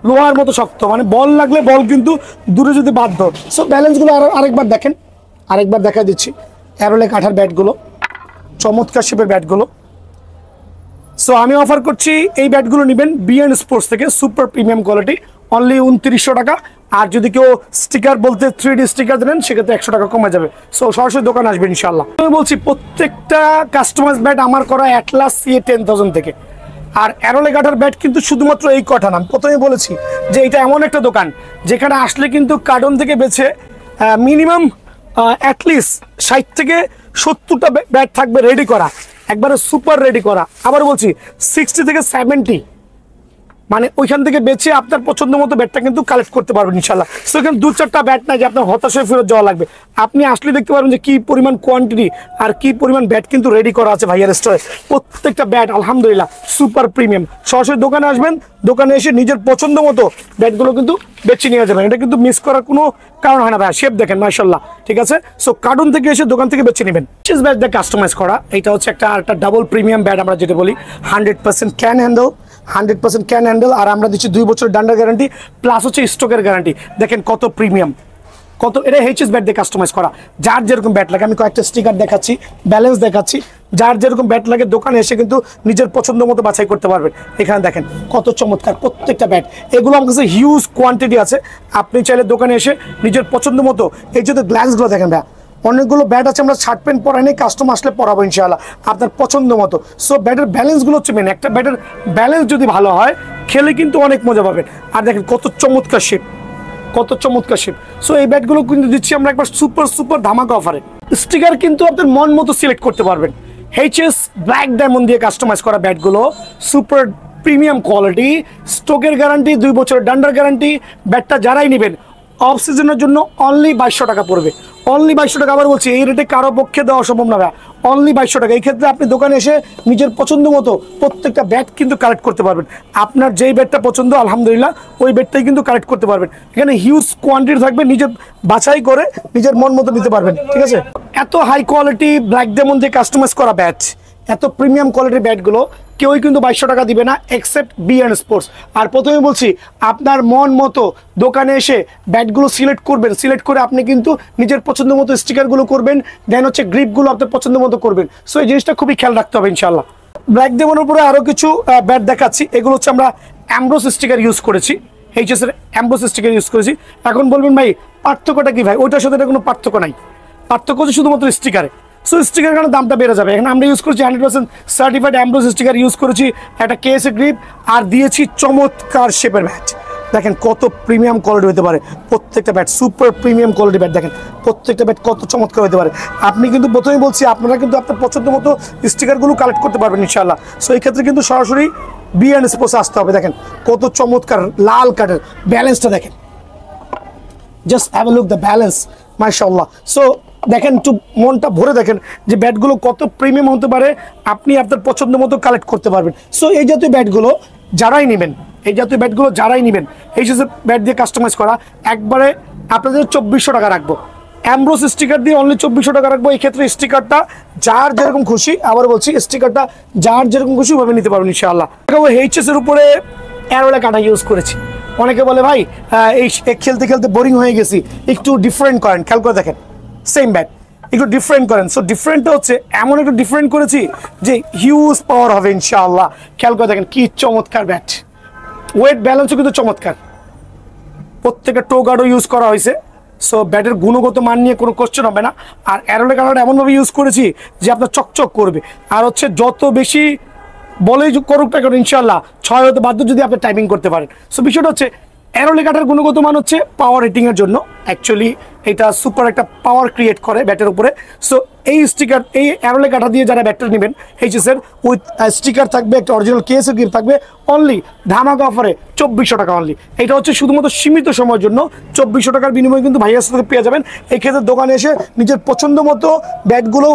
[SPEAKER 2] লোহার মতো শক্ত, মানে বল লাগলে বল কিন্তু দূরে যদি বাধ্য। সো ব্যালেন্সগুলো আরেকবার দেখেন, আরেকবার দেখা দিচ্ছি, অ্যারোলে কাঠার ব্যাটগুলো, চমৎকার শেপের ব্যাটগুলো। সো আমি অফার করছি এই ব্যাটগুলো নেবেন বিএন স্পোর্টস থেকে, সুপার প্রিমিয়াম কোয়ালিটি, অনলি 2900 টাকা। আর যদি কেউ স্টিকার বলতে 3D স্টিকার দেন সেক্ষেত্রে 100 টাকা কমে যাবে। সো সরাসরি দোকান আসবেন ইনশাআল্লাহ। আমি বলছি প্রত্যেকটা কাস্টমাইজ ব্যাট আমার করা অ্যাটলাস CA 10000 থেকে। আর অ্যারোলে কাঠার ব্যাট কিন্তু শুধুমাত্র এই কটা না, প্রথমে বলেছি যে এটা এমন একটা দোকান যেখানে আসলে কিন্তু কার্টন থেকে বেছে মিনিমাম অ্যাটলিস্ট 60 থেকে 70টা ব্যাট থাকবে রেডি করা, একবারে সুপার রেডি করা। আবার বলছি 60 থেকে 70, মানে ওইখান থেকে বেছে আপনার পছন্দ মতো ব্যাটটা কিন্তু কালেক্ট করতে পারবেন ইনশাল্লাহ। সো এখানে 2-4টা ব্যাট নাই যে আপনার হতাশায় ফেরত যাওয়া লাগবে। আপনি আসলে দেখতে পারবেন যে কি পরিমাণ কোয়ান্টিটি আর কি পরিমাণ ব্যাট কিন্তু রেডি করা আছে ভাইয়ার স্টোরে। প্রত্যেকটা ব্যাট আলহামদুলিল্লাহ সুপার প্রিমিয়াম। সরাসরি দোকানে আসবেন, দোকানে এসে নিজের পছন্দ মতো ব্যাটগুলো কিন্তু বেছে নিয়ে যাবেন, এটা কিন্তু মিস করার কোনো কারণ হয় না ভাইয়া। শেপ দেখেন মাশাআল্লাহ, ঠিক আছে। সো কার্টুন থেকে এসে দোকান থেকে বেছে নেবেন। চেস ব্যাট দিয়ে কাস্টমাইজ করা, এটা হচ্ছে একটা ডাবল প্রিমিয়াম ব্যাট, আমরা যেটা বলি 100% ক্যান হ্যান্ডেল, 100% ক্যান হ্যান্ডেল। আর আমরা দিচ্ছি 2 বছর ডান্ডা গ্যারান্টি প্লাস হচ্ছে স্টকের গ্যারান্টি। দেখেন কত প্রিমিয়াম, কত, এটা এইচএস ব্যাট দিয়ে কাস্টমাইজ করা। যার যেরকম ব্যাট লাগে, আমি কয়েকটা স্টিকার দেখাচ্ছি, ব্যালেন্স দেখাচ্ছি, যার যেরকম ব্যাট লাগে দোকানে এসে কিন্তু নিজের পছন্দ মতো বাছাই করতে পারবেন। এখানে দেখেন কত চমৎকার প্রত্যেকটা ব্যাট, এগুলো আমার কাছে হিউজ কোয়ান্টিটি আছে। আপনি চাইলে দোকানে এসে নিজের পছন্দ মতো, এই যে গ্লাসগুলো দেখেন ভাইয়া, অনেকগুলো ব্যাট আছে, আমরা শার্ট প্যান্ট পরাই নেই, কাস্টমার আসলে পরাবো ইনশাআল্লাহ আপনার পছন্দ মতো। সো ব্যাটের ব্যালেন্সগুলো হচ্ছে মেন, একটা ব্যাটের ব্যালেন্স যদি ভালো হয় খেলে কিন্তু অনেক মজা পাবেন। আর দেখেন কত চমৎকার শেপ, কত চমৎকার শেপ। সো এই ব্যাটগুলো কিন্তু দিচ্ছি আমরা একবার সুপার ধামাকা অফারে। স্টিকার কিন্তু আপনার মন মতো সিলেক্ট করতে পারবেন। এইচএস ব্ল্যাক ডায়মন্ড দিয়ে কাস্টমাইজ করা ব্যাটগুলো, সুপার প্রিমিয়াম কোয়ালিটি, স্টকের গ্যারান্টি, 2 বছরের ডান্ডার গ্যারান্টি। ব্যাটটা যারাই নেবেন অফ সিজনের জন্য অনলি 2200 টাকা পড়বে, অনলি 2200 টাকা। আবার বলছি এই রেটে কারো পক্ষে দেওয়া সম্ভব না, অনলি 2200 টাকা। এই ক্ষেত্রে আপনি দোকানে এসে নিজের পছন্দ মতো প্রত্যেকটা ব্যাট কিন্তু কালেক্ট করতে পারবেন। আপনার যেই ব্যাটটা পছন্দ আলহামদুলিল্লাহ ওই ব্যাটটাই কিন্তু কালেক্ট করতে পারবেন। এখানে হিউজ কোয়ান্টিটি থাকবে, নিজের বাছাই করে নিজের মন মতো নিতে পারবেন, ঠিক আছে। এত হাই কোয়ালিটি ব্ল্যাক ডায়মন্ড দিয়ে কাস্টমাইজ করা ব্যাট, এত প্রিমিয়াম কোয়ালিটির ব্যাটগুলো কেউই কিন্তু 2200 টাকা দিবে না এক্সেপ্ট বিএন স্পোর্টস। আর প্রথমে বলছি আপনার মন মতো দোকানে এসে ব্যাটগুলো সিলেক্ট করবেন, সিলেক্ট করে আপনি কিন্তু নিজের পছন্দ মতো স্টিকারগুলো করবেন, দেন হচ্ছে গ্রিপগুলো আপনার পছন্দ মতো করবেন। সো এই জিনিসটা খুবই খেয়াল রাখতে হবে ইনশাআল্লাহ। ব্ল্যাক ডেমনের উপরে আরও কিছু ব্যাট দেখাচ্ছি, এগুলো হচ্ছে আমরা অ্যাম্ব্রোস স্টিকার ইউজ করেছি, এইচএস এর অ্যাম্ব্রোস স্টিকার ইউজ করেছি। এখন বলবেন ভাই পার্থক্যটা কি? ভাই ওইটার সাথে কোনো পার্থক্য নাই, পার্থক্য হচ্ছে শুধুমাত্র স্টিকারে। সো স্টিকার কারণে দামটা বেড়ে যাবে। এখানে আমরা ইউজ করেছি 100% সার্টিফাইড অ্যাম্ব্রোস স্টিকার ইউজ করেছি, একটা কেএসএ গ্রিপ, আর দিয়েছি চমৎকার শেপের ব্যাট। দেখেন কত প্রিমিয়াম কোয়ালিটি হতে পারে প্রত্যেকটা bat, super premium quality bat. দেখেন প্রত্যেকটা ব্যাট কত চমৎকার হতে পারে। আপনি কিন্তু প্রথমেই বলছি আপনারা কিন্তু আপনার পছন্দ মতো স্টিকারগুলো কালেক্ট করতে পারবেন ইনশাআল্লাহ। সো এই ক্ষেত্রে কিন্তু সরাসরি বিএন স্পোর্টসে আসতে হবে। দেখেন কত চমৎকার লাল কাঠের ব্যালেন্সটা দেখেন, just have a look the balance মাশাআল্লাহ। সো দেখেন একটু মনটা ভরে দেখেন যে ব্যাটগুলো কত প্রিমিয়াম হতে পারে, আপনি আপনার পছন্দ মতো কালেক্ট করতে পারবেন। সো এই জাতীয় ব্যাটগুলো যারাই নেবেন, এই জাতীয় ব্যাটগুলো যারাই নেবেন, এই যে ব্যাট দিয়ে কাস্টমাইজ করা, একবারে আপনাদের 2400 টাকা রাখবো। অ্যাম্ব্রোস স্টিকার দিয়ে অনলি 2400 টাকা রাখবো। এই ক্ষেত্রে স্টিকারটা যার যেরকম খুশি, আবার বলছি স্টিকারটা যার যেরকম খুশি ওভাবে নিতে পারবেন ইনশাআল্লাহ। এইচএস এর উপরে অ্যারোলে কাটা ইউজ করেছি। অনেকে বলে ভাই এই খেলতে খেলতে বোরিং হয়ে গেছি, একটু ডিফারেন্ট করেন। খেয়াল করে দেখেন সেম ব্যাট, একটু ডিফারেন্ট করেন। সো ডিফারেন্টটা হচ্ছে এমন একটু ডিফারেন্ট করেছি যে হিউজ পাওয়ার হবে ইনশাআল্লাহ। খেয়াল করে দেখেন কি চমৎকার ব্যাট, ওয়েট ব্যালেন্সও কিন্তু চমৎকার। প্রত্যেকটা টো গার্ডও ইউজ করা হয়েছে, সো ব্যাটের গুণগত মান নিয়ে কোনো কোশ্চেন হবে না। আর অ্যারোলে কালারটা এমনভাবে ইউজ করেছি যে আপনার চকচক করবে। আর হচ্ছে যত বেশি বলেই করুক না কেন ইনশাল্লাহ 6 হতে বাধ্য যদি আপনি টাইপিং করতে পারেন। সো বিষয়টা হচ্ছে অ্যারোলে কাটার গুণগত মান হচ্ছে পাওয়ার রেটিংয়ের জন্য অ্যাকচুয়ালি এটা সুপার একটা পাওয়ার ক্রিয়েট করে ব্যাটের উপরে। সো এই স্টিকার এই অ্যারোলে কাটা দিয়ে যারা ব্যাটটা নেবেন এইচএসের উইথ স্টিকার থাকবে, একটা অরিজিনাল কেসের গিফট থাকবে, অনলি ধামাকা অফারে 2400 টাকা অনলি। এটা হচ্ছে শুধুমাত্র সীমিত সময়ের জন্য। 2400 টাকার বিনিময়ে কিন্তু ভাইয়ার সাথে পেয়ে যাবেন। এই ক্ষেত্রে দোকানে এসে নিজের পছন্দ মতো ব্যাটগুলো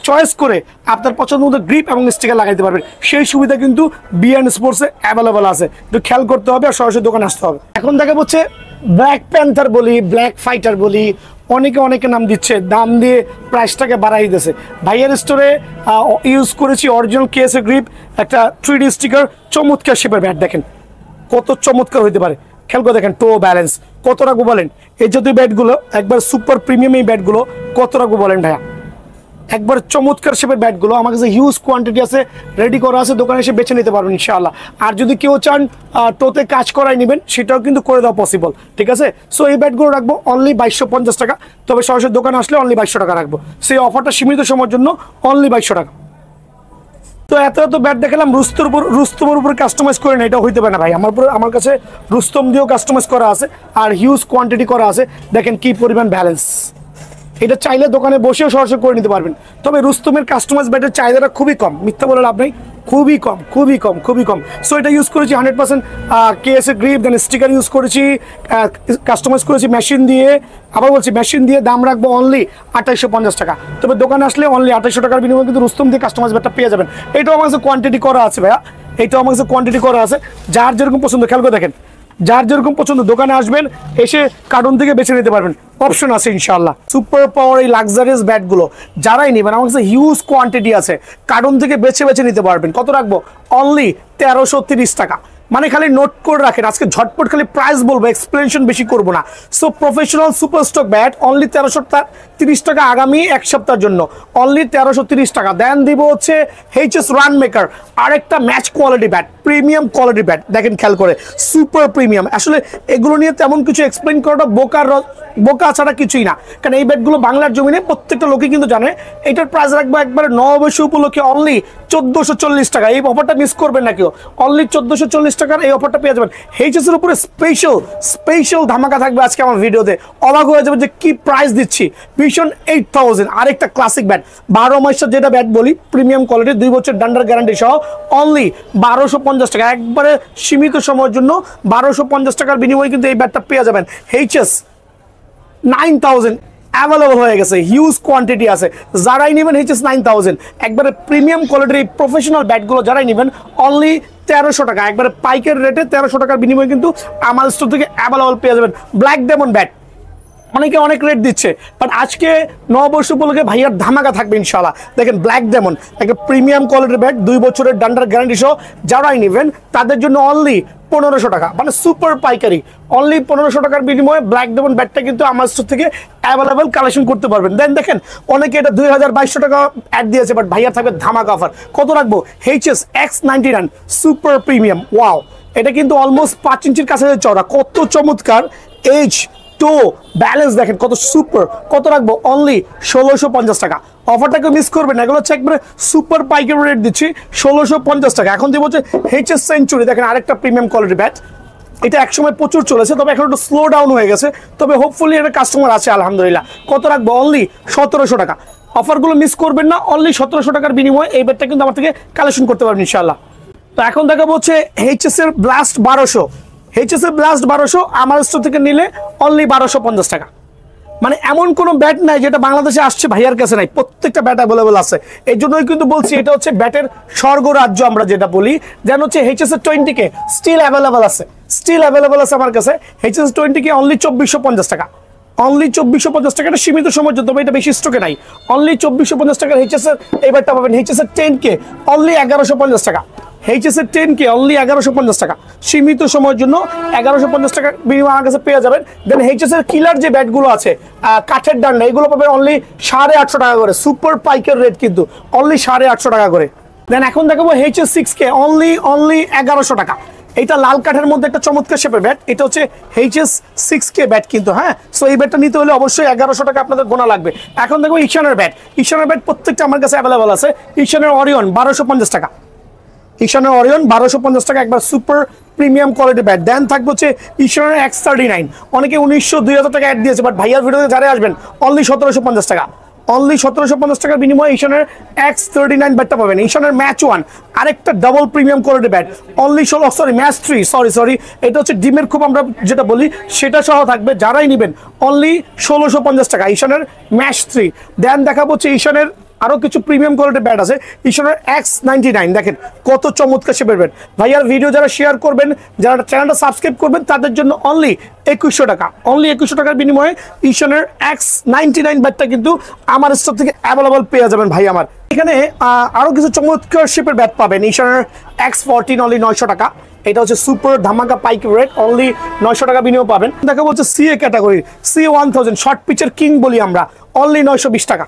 [SPEAKER 2] চয়েস করে আপনার পছন্দ মতো গ্রিপ এবং স্টিকার লাগাইতে পারবেন। সেই সুবিধা কিন্তু বিএন স্পোর্টসে অ্যাভেলেবল আছে, একটু খেয়াল করতে হবে আর সরাসরি দোকানে আসতে হবে। এখন দেখা হচ্ছে ব্ল্যাক প্যান্থার বলি, ব্ল্যাক ফাইটার বলি, অনেকে নাম দিচ্ছে, দাম দিয়ে প্রাইসটাকে বাড়াই দিয়েছে। ভাইয়ার স্টোরে ইউজ করেছি অরিজিনাল কেএসএ গ্রিপ, একটা 3D স্টিকার, চমৎকার শেপের ব্যাট। দেখেন কত চমৎকার হইতে পারে, খেয়াল করে দেখেন টো ব্যালেন্স কত রাখবো বলেন। এই জাতীয় ব্যাটগুলো একবার সুপার প্রিমিয়াম, এই ব্যাটগুলো কত রাখবো বলেন ভাইয়া। একবার চমৎকার শেপের ব্যাটগুলো আমার কাছে হিউজ কোয়ান্টিটি আছে, রেডি করা আছে, দোকানে এসে বেছে নিতে পারবেন ইনশাআল্লাহ। আর যদি কেউ চান টোতে কাজ করাই নেবেন সেটাও কিন্তু করে দেওয়া পসিবল, ঠিক আছে। সো এই ব্যাটগুলো রাখবো অনলি 2250 টাকা, তবে সরাসরি দোকানে আসলে অনলি 2200 টাকা রাখবো। সেই অফারটা সীমিত সময়ের জন্য অনলি 2200 টাকা। তো এত ব্যাট দেখালাম, রুস্তমের উপর কাস্টমাইজ করে না, এটা হইতে পারে না ভাই। আমার কাছে রুস্তম দিয়েও কাস্টমাইজ করা আছে আর হিউজ কোয়ান্টিটি করা আছে। দেখেন কি পরিমাণ ব্যালেন্স, এটা চাইলে দোকানে বসেও সরাসরি করে নিতে পারবেন। তবে রুস্তমের কাস্টমাইজ ব্যাটের চাহিদাটা খুবই কম, মিথ্যা বলে লাভ নেই, খুবই কম। সো এটা ইউজ করেছি 100% কেএসএ গ্রিপ, দেন স্টিকার ইউজ করেছি, কাস্টমাইজ করেছি মেশিন দিয়ে। আবার বলছি মেশিন দিয়ে দাম রাখবো অনলি 2850 টাকা। তবে দোকানে আসলে অনলি 2800 টাকার বিনিময়ে কিন্তু রুস্তম দিয়ে কাস্টমাইজ ব্যাটটা পেয়ে যাবেন। এটাও আমার কাছে কোয়ান্টিটি করা আছে ভাইয়া, এটাও আমার কাছে কোয়ান্টিটি করা আছে। যার যেরকম পছন্দ খেয়াল করে দেখেন, যার যেরকম পছন্দ দোকানে আসবেন, এসে কার্টুন থেকে বেছে নিতে পারবেন, অপশন আছে ইনশাআল্লাহ। সুপার পাওয়ার এই লাক্সারিয়াস ব্যাটগুলো যারাই নেবেন আমার কাছে হিউজ কোয়ান্টিটি আছে, কার্টুন থেকে বেছে নিতে পারবেন। কত রাখবো অনলি 1330 টাকা। মানে খালি নোট করে রাখেন, আজকে ঝটপট খালি প্রাইস বলবো, এক্সপ্লেনেশন বেশি করবো না। So professional super stock bat only 1330 টাকা আগামী এক সপ্তাহের জন্য, অনলি 1330 টাকা। দেন দিব হচ্ছে এইচএস রান মেকার, আরেকটা match quality bat, premium quality bat. দেখেন খেয়াল করে সুপার প্রিমিয়াম। আসলে এগুলো নিয়ে তেমন কিছু এক্সপ্লেন করাটা বোকা ছাড়া কিছুই না, কারণ এই ব্যাটগুলো বাংলার জমিনে প্রত্যেকটা লোকই কিন্তু জানে। এটার প্রাইস রাখবো একবারে নববর্ষ উপলক্ষে অনলি 1440 টাকা। এই অফারটা মিস করবেন না কেউ, অনলি 1440 টাকার এই অফারটা পেয়ে যাবেন। এইচএস এর উপরে স্পেশাল ধামাকা থাকবে আজকে আমার ভিডিওতে, অবাক হয়ে যাবে যে কি প্রাইস দিচ্ছি। ভিশন 8000 আরেকটা ক্লাসিক ব্যাট, 12 মাসের যেটা ব্যাট বলি, প্রিমিয়াম কোয়ালিটি, 2 বছর ডান্ডার গ্যারান্টি সহ, অনলি 1250 টাকা। একবারে সীমিত সময়ের জন্য 1250 টাকার বিনিময়ে কিন্তু এই ব্যাটটা পেয়ে যাবেন। এইচএস 9000 অ্যাভেলেবল হয়ে গেছে, হিউজ কোয়ান্টিটি আছে। যারাই নেবেন এইচএস 9000 একবারে প্রিমিয়াম কোয়ালিটির এই প্রফেশনাল ব্যাটগুলো যারাই নেবেন অনলি 1300 টাকা, একবারে পাইকারি রেটে 1300 টাকার বিনিময়ে কিন্তু আমার স্টোর থেকে অ্যাভেলেবল পেয়ে যাবেন। ব্ল্যাক ডায়মন্ড ব্যাট অনেকে অনেক রেট দিচ্ছে, বাট আজকে নববর্ষ উপলক্ষে ভাইয়ার ধামাকা থাকবে ইনশাআল্লাহ। দেখেন ব্ল্যাক ডায়মন্ড একটা প্রিমিয়াম কোয়ালিটির ব্যাট, 2 বছরের ডান্ডার গ্যারান্টি সহ, যারাই নেবেন তাদের জন্য অনলি 1500 টাকা, মানে সুপার পাইকারি, অনলি 1500 টাকার বিনিময়ে ব্ল্যাক ডায়মন্ড ব্যাটটা কিন্তু আমার স্টোর থেকে অ্যাভেলেবেল কালেকশন করতে পারবেন। দেন দেখেন অনেকে এটা 2200 টাকা অ্যাড দিয়েছে, বাট ভাইয়ার থাকবে ধামাকা অফার। কত রাখবো HS X99 super premium. Wow, এটা কিন্তু অলমোস্ট 5 ইঞ্চির কাছে চওড়া, কত চমৎকার এজ তো ব্যালেন্স দেখেন কত সুপার। কত রাখবো অনলি 1650 টাকা। অফারটাকে মিস করবেন না, এগুলো হচ্ছে একবারে সুপার পাইকারি রেট দিচ্ছি 1650 টাকা। এখন দিব হচ্ছে এইচএস সেঞ্চুরি, দেখেন আরেকটা প্রিমিয়াম কোয়ালিটি ব্যাট। এটা একসময় প্রচুর চলেছে, তবে এখন একটু স্লো ডাউন হয়ে গেছে, তবে হোপফুলি এটা কাস্টমার আছে আলহামদুলিল্লাহ। কত রাখবো অনলি 1700 টাকা। অফারগুলো মিস করবেন না, অনলি 1700 টাকার বিনিময়ে এই ব্যাটটা কিন্তু আমার থেকে কালেকশন করতে পারবেন ইনশাআল্লাহ। তো এখন দেখাবো হচ্ছে এইচএস এর ব্লাস্ট 1200, এইচএস এর ব্লাস্ট 1200 আমার স্টোর থেকে নিলে অনলি 1250 টাকা। মানে এমন কোনো ব্যাট নাই যেটা বাংলাদেশে আসছে ভাইয়ার কাছে নাই, প্রত্যেকটা ব্যাট অ্যাভেলেবল আছে। এই জন্যই কিন্তু বলছি এটা হচ্ছে ব্যাটের স্বর্গ রাজ্য আমরা যেটা বলি। যেন হচ্ছে এইচএস এর 20K স্টিল অ্যাভেলেবল আছে, আমার কাছে। এইচএস 20K অনলি 2450 টাকা, অনলি 2450 টাকা। এটা সীমিত সময়ের জন্য, তবে এটা বেশি স্টকে নাই। অনলি 2450 টাকার এইচএস এর এই ব্যাটটা পাবেন। এইচএস এর 10K অনলি 1150 টাকা, এইচএস এর 10K অনলি 1150 টাকা, সীমিত সময়ের জন্য 1150 টাকা বিনিময়ে আমার কাছে পেয়ে যাবেন। দেন এইচএস এর কিলার যে ব্যাটগুলো আছে কাঠের ডান্ডা, এগুলো পাবেন অনলি 850 টাকা করে, সুপার পাইকার রেট কিন্তু অনলি 850 টাকা করে। দেন এখন দেখাবো এইচএস 6K অনলি 1100 টাকা। এটা লাল কাঠের মধ্যে একটা চমৎকার শেপের ব্যাট, এটা হচ্ছে HS6K ব্যাট কিন্তু, হ্যাঁ। সো এই ব্যাটটা নিতে হলে অবশ্যই 1100 টাকা আপনাদের গোনা লাগবে। এখন দেখো ঈশানের ব্যাট, ঈশানের ব্যাট প্রত্যেকটা আমার কাছে অ্যাভেলেবল আছে। ঈশানের অরিয়ন 1250 টাকা, ঈশানের অরিয়ন 1250 টাকা, একবার সুপার প্রিমিয়াম কোয়ালিটি ব্যাট। দেন থাকবে হচ্ছে ঈশানের X39, অনেকে 1900-2000 টাকা অ্যাড দিয়েছে, বাট ভাইয়ার ভিডিওতে যারা আসবেন অনলি 1750 টাকা, অনলি 1750 টাকার বিনিময়ে ঈশানের X39 ব্যাটটা পাবেন। ঈশানের ম্যাচ 1 আরেকটা double premium quality bat, only match 3 sorry এটা হচ্ছে ডিমের খুব আমরা যেটা বলি সেটা সহ থাকবে, যারাই নেবেন অনলি 1650 টাকা ঈশানের ম্যাচ 3। দেন দেখাবো হচ্ছে ঈশানের আরো কিছু প্রিমিয়াম কোয়ালিটির ব্যাট আছে, ঈশানের X99, দেখেন কত চমৎকার শেপের ব্যাট। ভাইয়ার ভিডিও যারা শেয়ার করবেন, যারা চ্যানেলটা সাবস্ক্রাইব করবেন, তাদের জন্য অনলি 2100 টাকা, অনলি 2100 টাকার বিনিময়ে ঈশানের X99 ব্যাটটা কিন্তু আমার স্টোর থেকে অ্যাভেলেবল পেয়ে যাবেন ভাই আমার। এখানে আরো কিছু চমৎকার শেপের ব্যাট পাবেন, ঈশানের X14 অনলি 900 টাকা, এটা হচ্ছে সুপার ধামাকা পাইক রেট, অনলি 900 টাকা বিনিময় পাবেন। দেখা বলছে CA ক্যাটাগরি, CA1000 শর্ট পিচের কিং বলি আমরা, অনলি 920 টাকা,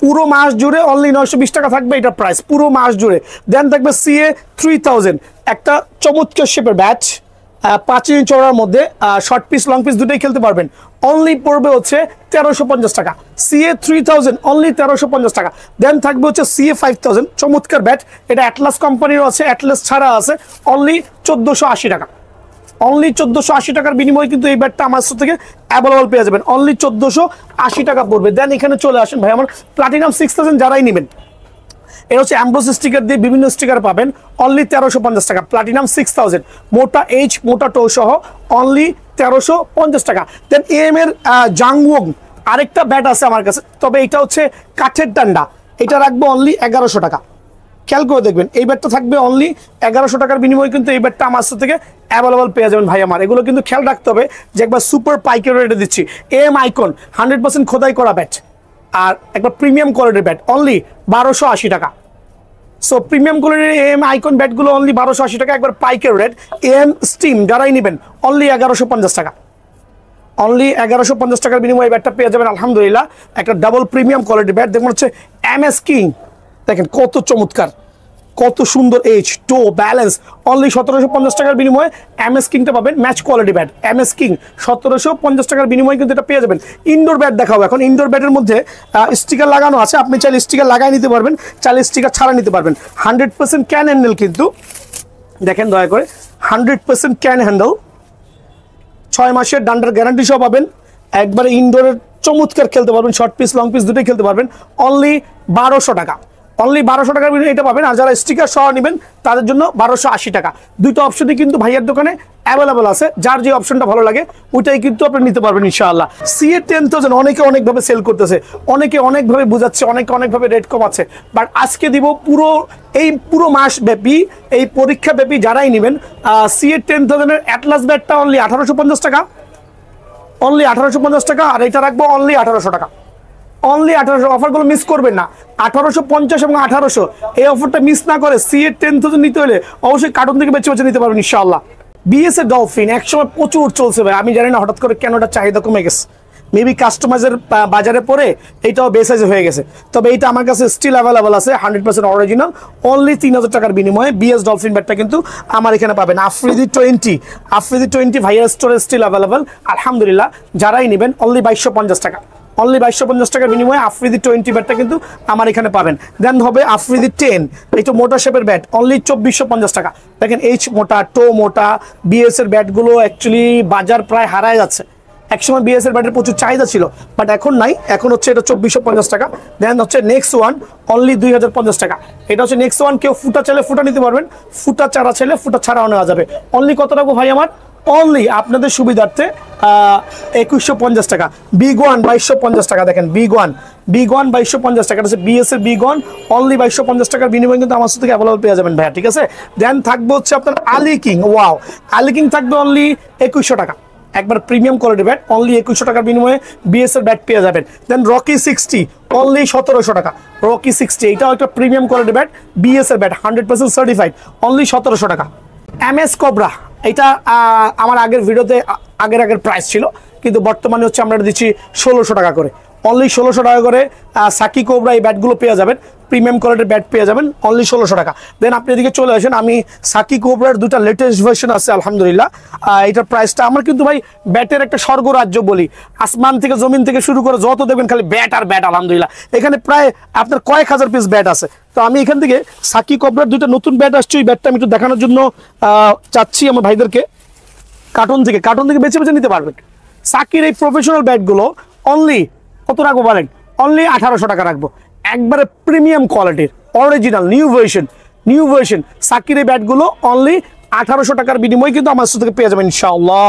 [SPEAKER 2] পুরো মাস জুড়ে অনলি 920 টাকা থাকবে এটা প্রাইস পুরো মাস জুড়ে। দেন থাকবে CA3000, একটা চমৎকার শেপের ব্যাট, 5 ইঞ্চি চওড়ার মধ্যে, শর্ট পিস লং পিস দুটোই খেলতে পারবেন, অনলি পড়বে হচ্ছে 1350 টাকা। CA3000 অনলি 1350 টাকা। দেন থাকবে হচ্ছে CA5000, চমৎকার ব্যাট, এটা অ্যাটলাস কোম্পানিরও আছে, অ্যাটলাস ছাড়া আছে, অনলি 1480 টাকা, অনলি 1480 টাকার বিনিময়ে কিন্তু এই ব্যাটটা আমার থেকে অ্যাভেলেবল পেয়ে যাবেন, অনলি 1480 টাকা পড়বে। দেন এখানে চলে আসেন ভাই আমার প্লাটিনাম 6000 যারাই নেবেন, এটা হচ্ছে অ্যাম্ব্রোস স্টিকার দিয়ে বিভিন্ন স্টিকার পাবেন, অনলি 1350 টাকা। প্লাটিনাম 6000 মোটা এইচ মোটা টো সহ অনলি 1350 টাকা। দেন AM এর জাংওয়ং আরেকটা ব্যাট আছে আমার কাছে, তবে এটা হচ্ছে কাঠের ডান্ডা, এটা রাখবো অনলি 1100 টাকা। খেয়াল করে দেখবেন এই ব্যাটটা থাকবে অনলি 1100 টাকার বিনিময়ে কিন্তু এই ব্যাটটা আমার থেকে অ্যাভেলেবল পেয়ে যাবেন ভাই আমার। এগুলো কিন্তু খেয়াল রাখতে হবে যে একবার সুপার পাইকের রেটে দিচ্ছি। AM আইকন 100% খোদাই করা ব্যাট, আর একবার প্রিমিয়াম কোয়ালিটির ব্যাট অনলি 1280 টাকা। সো প্রিমিয়াম কোয়ালিটির AM আইকন ব্যাটগুলো অনলি 1280 টাকা, একবার পাইকের রেট। AM স্টিম যারাই নেবেন অনলি 1150 টাকা, অনলি 1150 টাকার বিনিময়ে ব্যাটটা পেয়ে যাবেন আলহামদুলিল্লাহ। একটা ডাবল প্রিমিয়াম কোয়ালিটির ব্যাট, দেখুন হচ্ছে MS কিং, দেখেন কত চমৎকার, কত সুন্দর এইচ টো ব্যালেন্স, অনলি 1750 টাকার বিনিময়ে MS কিংটা পাবেন, match quality bat MS king 1750 টাকার বিনিময়ে কিন্তু এটা পেয়ে যাবেন। ইনডোর ব্যাট দেখাবো এখন, ইনডোর ব্যাটের মধ্যে স্টিকার লাগানো আছে, আপনি চাইলে স্টিকার লাগাই নিতে পারবেন, চাইলে স্টিকার ছাড়া নিতে পারবেন। 100% ক্যান হ্যান্ডেল কিন্তু, দেখেন দয়া করে 100% ক্যান হ্যান্ডেল, 6 মাসের ডান্ডার গ্যারান্টি সহ পাবেন, একবারে ইনডোরের চমৎকার খেলতে পারবেন, শর্ট পিস লং পিস দুটোই খেলতে পারবেন, অনলি 1200 টাকা, অনলি 1200 টাকার বিনিময়ে এটা পাবেন। আর যারা স্টিকার সহ নেবেন তাদের জন্য 1280 টাকা। দুটো অপশনই কিন্তু ভাইয়ের দোকানে অ্যাভেলেবল আছে, যার যে অপশনটা ভালো লাগে ওইটাই কিন্তু আপনি নিতে পারবেন ইনশাআল্লাহ। CA10000 অনেকে অনেকভাবে সেল করতেছে, অনেকে অনেকভাবে বোঝাচ্ছে, অনেকে অনেকভাবে রেট কমাচ্ছে, বাট আজকে দিব পুরো মাস ব্যাপী, এই পরীক্ষা ব্যাপী যারাই নেবেন CA10000 এর অ্যাটলাস ব্যাটটা অনলি 1850 টাকা, অনলি 1850 টাকা, আর এটা রাখবো অনলি 1800 টাকা, অনলি 1800। অফারগুলো মিস করবেন না, 1850 এবং 1800 এই অফারটা মিস না করে CA10000 নিতে হলে অবশ্যই কার্টুন থেকে বেছে বেছে নিতে পারবেন ইনশাআল্লাহ। BS এর ডলফিন একসময় প্রচুর চলছে ভাই, আমি জানি না হঠাৎ করে কেন এটা চাহিদা কমে গেছে, মেবি কাস্টমাইজের বাজারে পরে এটাও বেসাইজ হয়ে গেছে, তবে এটা আমার কাছে স্টিল অ্যাভেলেবল আছে 100% অরিজিনাল, অনলি 3000 টাকার বিনিময়ে BS ডলফিন ব্যাটটা কিন্তু আমার এখানে পাবেন। আফ্রিদি 20 ভাইয়ার স্টোরে স্টিল অ্যাভেলেবল আলহামদুলিল্লাহ, যারাই নেবেন অনলি 2250 টাকা, অনলি 2250 টাকার বিনিময়ে আফ্রিদি 20 ব্যাটটা কিন্তু আমার এখানে পাবেন। দেন হবে আফ্রিদি 10, এটা মোটা শেপের ব্যাট, অনলি 2450 টাকা। দেখেন এইচ মোটা টো মোটা, BS এর ব্যাটগুলো অ্যাকচুয়ালি বাজার প্রায় হারায় যাচ্ছে, একসময় BS এর ব্যাটের প্রচুর চাহিদা ছিল, বাট এখন নাই, এখন হচ্ছে এটা 2450 টাকা। দেন হচ্ছে নেক্সট ওয়ান অনলি 2050 টাকা, এটা হচ্ছে নেক্সট ওয়ান। কেউ ফুটা চাইলে ফুটা নিতে পারবেন, ফুটা চারা চাইলে ফুটা ছাড়াও নেওয়া যাবে। অনলি কত রাখবো ভাই আমার, অনলি আপনাদের সুবিধার্থে 2150 টাকা। বিগ ওয়ান 2250 টাকা, দেখেন বিগ ওয়ান 2250 টাকা, এটা হচ্ছে BS এর বিগ ওয়ান, অনলি 2250 টাকার বিনিময়ে কিন্তু আমার থেকে অ্যাভেলেবল পেয়ে যাবেন ভাইয়া, ঠিক আছে। দেন থাকবে হচ্ছে আপনার আলি কিং, ওয়াও আলি কিং থাকবে অনলি 2100 টাকা, একবার প্রিমিয়াম কোয়ালিটি ব্যাট, অনলি 2100 টাকার বিনিময়ে BS এর ব্যাট পেয়ে যাবেন। দেন রকি 60 অনলি 1700 টাকা, রকি 60 এটাও একটা প্রিমিয়াম কোয়ালিটি ব্যাট, BS এর ব্যাট 100% সার্টিফাইড, অনলি 1700 টাকা। MS কোবরা এটা আমার আগের ভিডিওতে আগের প্রাইস ছিল, কিন্তু বর্তমানে হচ্ছে আমরা দিচ্ছি 1600 টাকা করে, অনলি 1600 টাকা করে সাকি কোবরা এই ব্যাটগুলো পেয়ে যাবেন, প্রিমিয়াম কোয়ালিটির ব্যাট পেয়ে যাবেন অনলি 1600 টাকা। দেন আপনি এদিকে চলে আসেন, আমি সাকি কোবরার দুটা লেটেস্ট ভার্সন আছে আলহামদুলিল্লাহ। এটার প্রাইসটা আমার কিন্তু ভাই ব্যাটের একটা স্বর্গরাজ্য বলি, আসমান থেকে জমিন থেকে শুরু করে যত দেখবেন খালি ব্যাট আর ব্যাট আলহামদুলিল্লাহ। এখানে প্রায় আপনার কয়েক হাজার পিস ব্যাট আছে। তো আমি এখান থেকে সাকি কোবরার দুটা নতুন ব্যাট আসছে, ওই ব্যাটটা আমি একটু দেখানোর জন্য চাচ্ছি আমার ভাইদেরকে। কার্টুন থেকে বেছে বেছে নিতে পারবেন। সাকির এই প্রফেশনাল ব্যাটগুলো অনলি কত রাখবো বলেন? অনলি 1800 টাকা রাখবো, একবারে প্রিমিয়াম কোয়ালিটির অরিজিনাল নিউ ভার্সন সাকির এই ব্যাটগুলো অনলি 1800 টাকার বিনিময়ে কিন্তু আমার থেকে পেয়ে যাবেন ইনশাআল্লাহ।